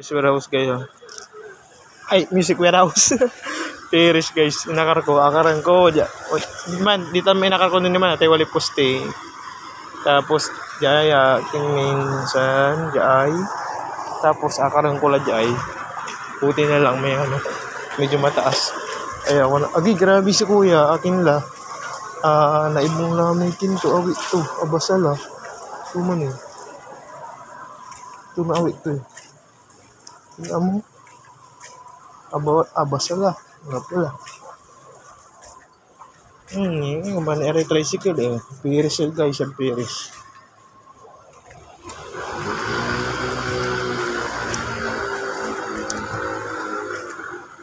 Music warehouse guys. Ay, music warehouse. Paris guys, nakar ko, akaran ko. Man, dito may nakar ko nun naman, atay wali poste. Tapos, jaya, minsan, jay. Tapos, akaran ko la jay. Puti na lang, may ano, medyo mataas. Ay, ako na, agi, grabe si kuya, akin la. Naibong namin kinto, awit to, abasala. Tuman eh. Tumawit to eh. Tingnan mo. Abasala. Nga pala. Yung ba na tricycle eh. Piris yun guys, yung piris.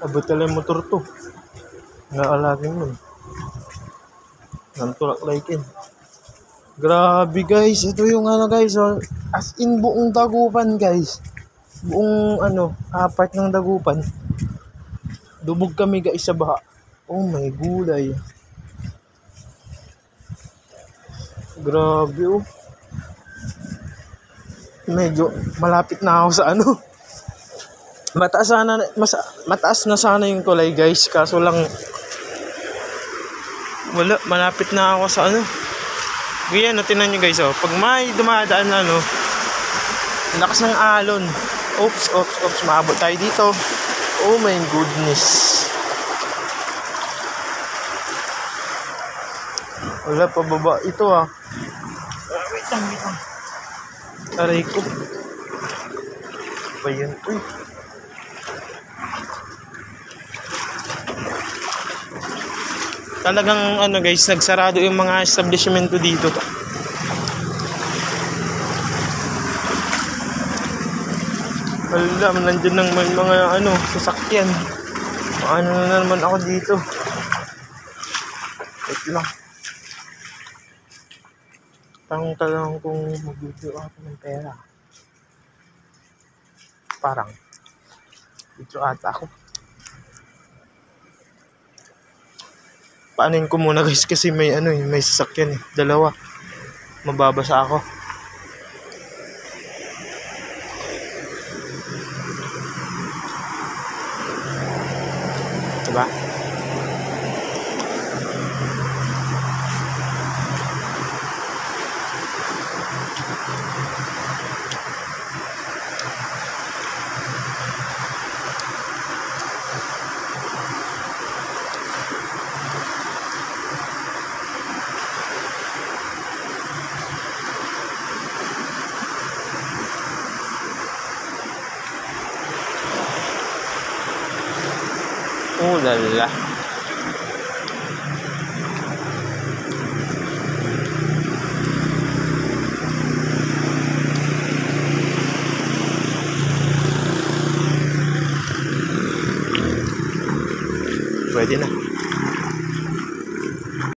Abotala yung motor to. Naalagin mo. Nantulak laikin. Grabe guys. Ito yung ano guys. As in buong Dagupan guys. Buong apat ng Dagupan. Dubog kami guys sa baha. Oh my gulay. Grabe oh. Medyo malapit na ako sa mataas na sana yung kulay guys. Kaso lang wala, malapit na ako sa Ganyan, tinan nyo guys pag may dumadaan na lakas ng alon. Oops, maabot tayo dito. Oh my goodness. Wala pa baba ito wait lang. Aray ko. Ba yan? Uy. Talagang guys, nagsarado yung mga establishmento dito. Alam, nandiyan nang may mga sasakyan. Ano na naman ako dito. Wait lang. Tanong kung mag-video ako ng pera. Parang video ata ako. Paanin ko muna guys kasi may may sasakyan eh. Dalawa. Mababasa ako. Diba? Oh lala. Pwede na.